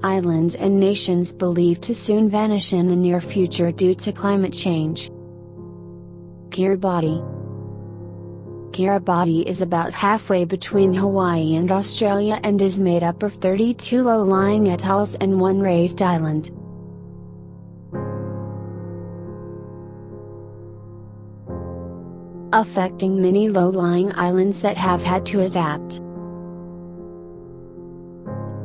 islands and nations believed to soon vanish in the near future due to climate change. Kiribati. Kiribati is about halfway between Hawaii and Australia and is made up of 32 low-lying atolls and one raised island. Affecting many low-lying islands that have had to adapt.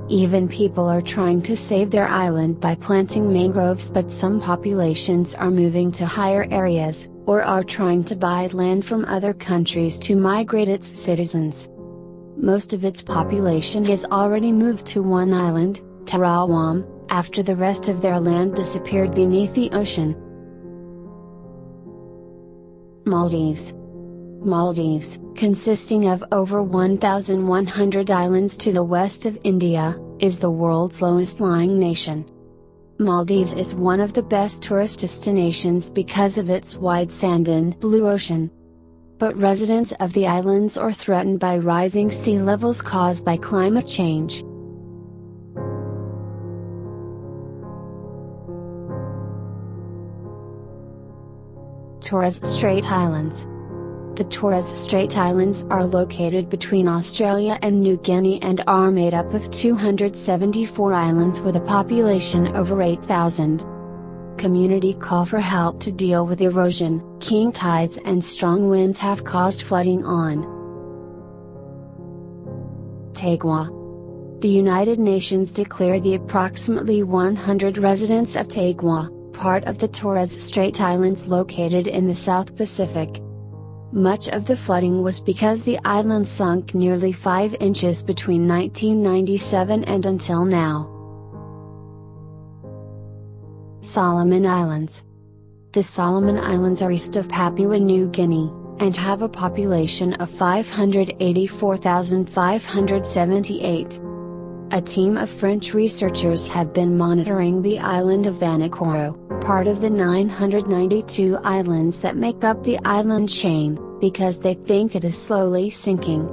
Even people are trying to save their island by planting mangroves, but some populations are moving to higher areas, or are trying to buy land from other countries to migrate its citizens. Most of its population has already moved to one island, Tarawam, after the rest of their land disappeared beneath the ocean. Maldives. Maldives, consisting of over 1,100 islands to the west of India, is the world's lowest-lying nation. Maldives is one of the best tourist destinations because of its wide sand and blue ocean. But residents of the islands are threatened by rising sea levels caused by climate change. Torres Strait Islands. The Torres Strait Islands are located between Australia and New Guinea and are made up of 274 islands with a population over 8,000. Community call for help to deal with erosion. King tides and strong winds have caused flooding on Tagua. The United Nations declared the approximately 100 residents of Tagua, part of the Torres Strait Islands located in the South Pacific. Much of the flooding was because the island sunk nearly 5 inches between 1997 and until now. Solomon Islands. The Solomon Islands are east of Papua New Guinea, and have a population of 584,578. A team of French researchers have been monitoring the island of Vanuatu, part of the 992 islands that make up the island chain, because they think it is slowly sinking.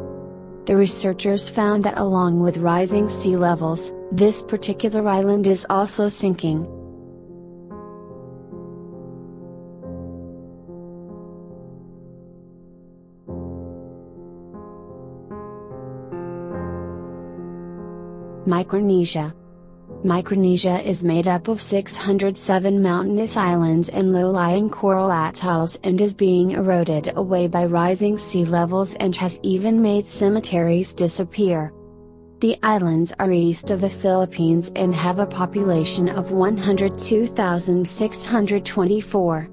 The researchers found that along with rising sea levels, this particular island is also sinking. Micronesia. Micronesia is made up of 607 mountainous islands and low-lying coral atolls and is being eroded away by rising sea levels and has even made cemeteries disappear. The islands are east of the Philippines and have a population of 102,624.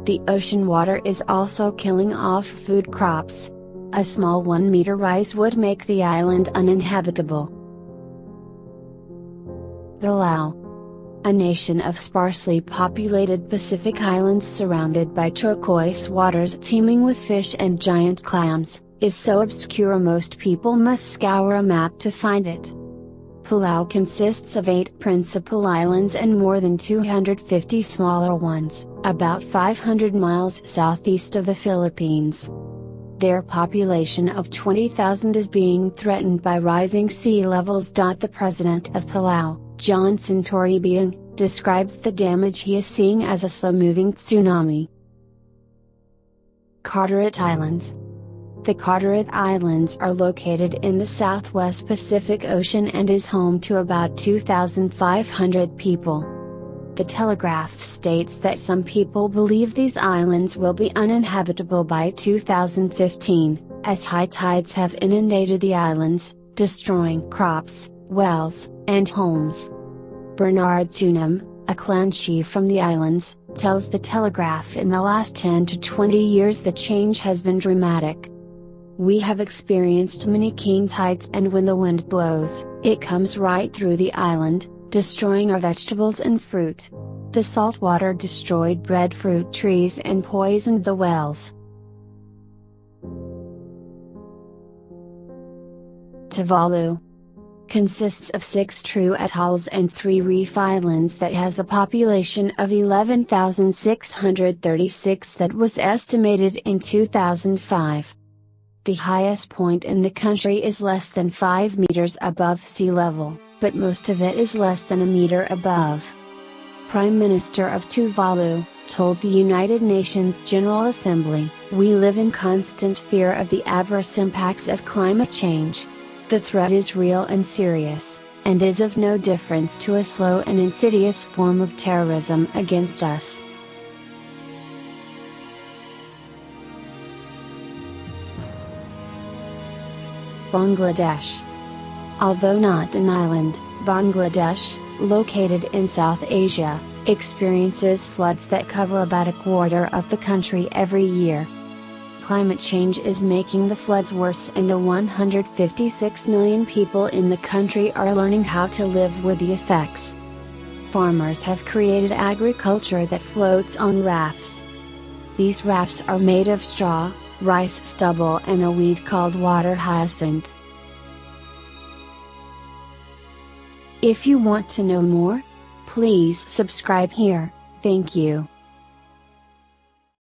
The ocean water is also killing off food crops. A small 1-meter rise would make the island uninhabitable. Palau. A nation of sparsely populated Pacific islands surrounded by turquoise waters teeming with fish and giant clams, is so obscure most people must scour a map to find it. Palau consists of 8 principal islands and more than 250 smaller ones, about 500 miles southeast of the Philippines. Their population of 20,000 is being threatened by rising sea levels. The president of Palau, Johnson Toribio, describes the damage he is seeing as a slow-moving tsunami. Carteret Islands. The Carteret Islands are located in the southwest Pacific Ocean and is home to about 2,500 people. The Telegraph states that some people believe these islands will be uninhabitable by 2015, as high tides have inundated the islands, destroying crops, wells, and homes. Bernard Tunham, a clan chief from the islands, tells the Telegraph in the last 10 to 20 years the change has been dramatic. We have experienced many king tides, and when the wind blows, it comes right through the island, destroying our vegetables and fruit. The salt water destroyed breadfruit trees and poisoned the wells. Tuvalu consists of 6 true atolls and 3 reef islands that has a population of 11,636 that was estimated in 2005. The highest point in the country is less than 5 meters above sea level, but most of it is less than a meter above. Prime Minister of Tuvalu told the United Nations General Assembly, "We live in constant fear of the adverse impacts of climate change. The threat is real and serious, and is of no difference to a slow and insidious form of terrorism against us." Bangladesh. Although not an island, Bangladesh, located in South Asia, experiences floods that cover about a quarter of the country every year. Climate change is making the floods worse, and the 156 million people in the country are learning how to live with the effects. Farmers have created agriculture that floats on rafts. These rafts are made of straw, rice stubble, and a weed called water hyacinth. If you want to know more, please subscribe here. Thank you.